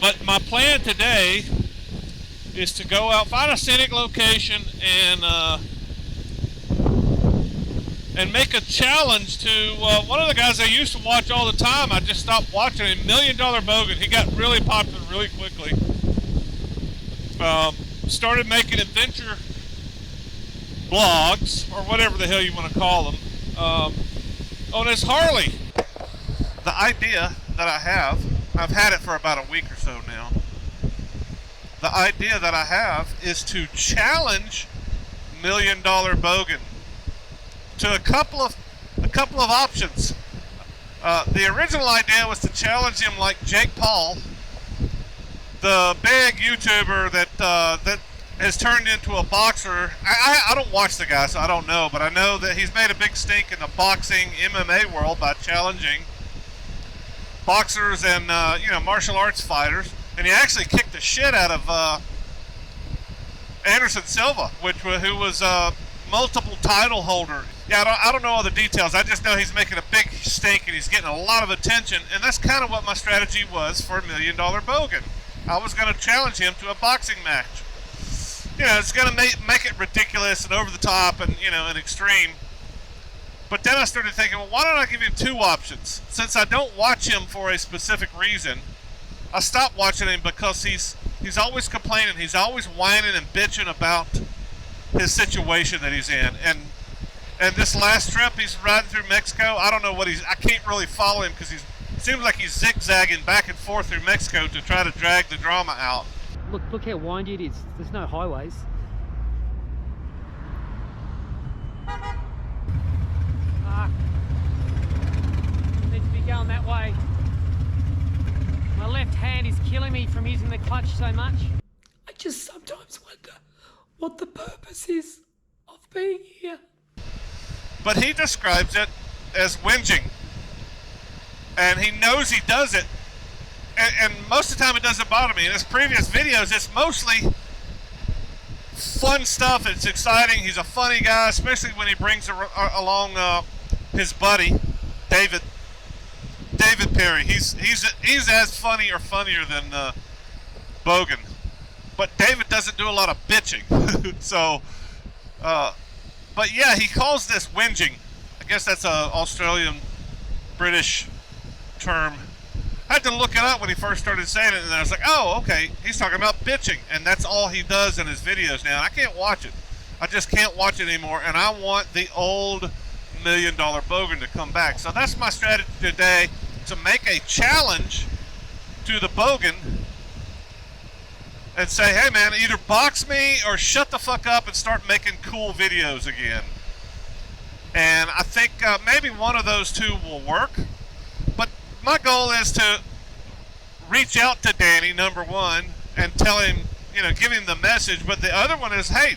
But my plan today is to go out, find a scenic location, and make a challenge to one of the guys I used to watch all the time. I just stopped watching him, Million Dollar Bogan. He got really popular really quickly. Started making adventure blogs, or whatever the hell you want to call them, on his Harley. The idea that I've had it for about a week or so now. The idea that I have is to challenge Million Dollar Bogan to a couple of options. The original idea was to challenge him like Jake Paul, the big YouTuber that has turned into a boxer. I don't watch the guy, so I don't know, but I know that he's made a big stink in the boxing MMA world by challenging boxers and martial arts fighters, and he actually kicked the shit out of Anderson Silva, who was a multiple title holder. Yeah, I don't know all the details. I just know he's making a big stink and he's getting a lot of attention, and that's kind of what my strategy was for Million Dollar Bogan. I was going to challenge him to a boxing match. It's going to make it ridiculous and over the top and and extreme. But then I started thinking, well, why don't I give him two options? Since I don't watch him for a specific reason, I stopped watching him because he's always complaining. He's always whining and bitching about his situation that he's in. And this last trip, he's riding through Mexico. I don't know I can't really follow him because it seems like he's zigzagging back and forth through Mexico to try to drag the drama out. Look how windy it is. There's no highways. Need to be going that way. My left hand is killing me from using the clutch so much. I just sometimes wonder what the purpose is of being here. But he describes it as whinging. And he knows he does it. And most of the time it doesn't bother me. In his previous videos, it's mostly fun stuff. It's exciting. He's a funny guy, especially when he brings along his buddy, David Perry. He's as funny or funnier than Bogan. But David doesn't do a lot of bitching. So, but yeah, he calls this whinging. I guess that's an Australian British term. I had to look it up when he first started saying it, and I was like, oh, okay, he's talking about bitching, and that's all he does in his videos now. And I can't watch it. I just can't watch it anymore, and I want the old Million Dollar Bogan to come back. So that's my strategy today, to make a challenge to the Bogan and say, hey man, either box me or shut the fuck up and start making cool videos again. And I think maybe one of those two will work. But my goal is to reach out to Danny, number one, and tell him, give him the message. But the other one is, hey,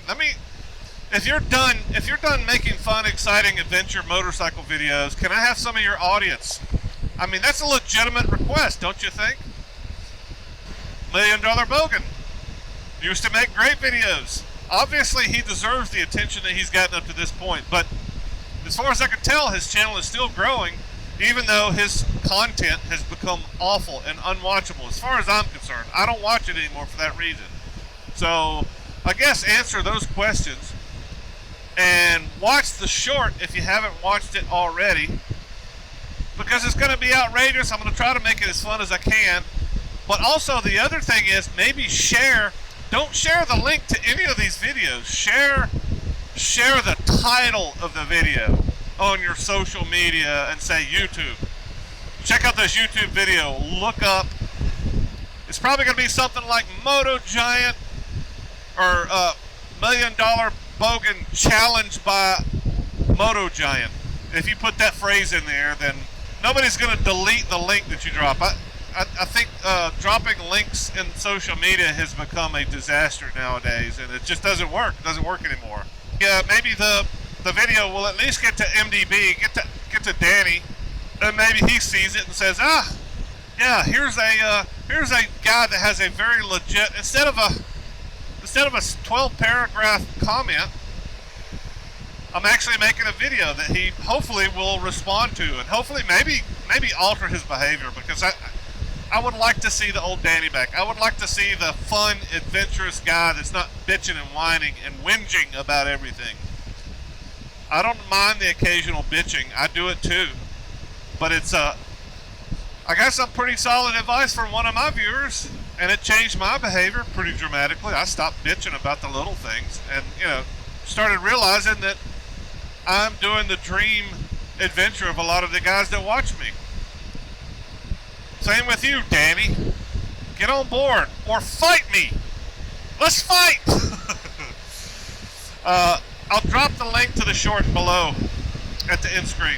if you're done making fun, exciting adventure motorcycle videos, can I have some of your audience? I mean, that's a legitimate request, don't you think? Million Dollar Bogan used to make great videos. Obviously, he deserves the attention that he's gotten up to this point. But as far as I can tell, his channel is still growing, even though his content has become awful and unwatchable. As far as I'm concerned, I don't watch it anymore for that reason. So I guess answer those questions and watch the short if you haven't watched it already, because it's going to be outrageous. I'm going to try to make it as fun as I can. But also the other thing is, maybe don't share the link to any of these videos. Share the title of the video on your social media and say YouTube. Check out this YouTube video. Look up. It's probably going to be something like Moto Giant or Million Dollar Bogan challenged by Moto Giant. If you put that phrase in there, then nobody's going to delete the link that you drop. I think dropping links in social media has become a disaster nowadays, and it just doesn't work. It doesn't work anymore. Yeah, maybe the video will at least get to MDB, get to Danny, and maybe he sees it and says, yeah, here's a guy that has a very legit, instead of a 12-paragraph comment, I'm actually making a video that he hopefully will respond to, and hopefully maybe alter his behavior, because I I would like to see the old Danny back. I would like to see the fun, adventurous guy that's not bitching and whining and whinging about everything. I don't mind the occasional bitching. I do it too. But it's I got some pretty solid advice from one of my viewers, and it changed my behavior pretty dramatically. I stopped bitching about the little things and, started realizing that I'm doing the dream adventure of a lot of the guys that watch me. Same with you, Danny. Get on board or fight me. Let's fight. I'll drop the link to the short below at the end screen.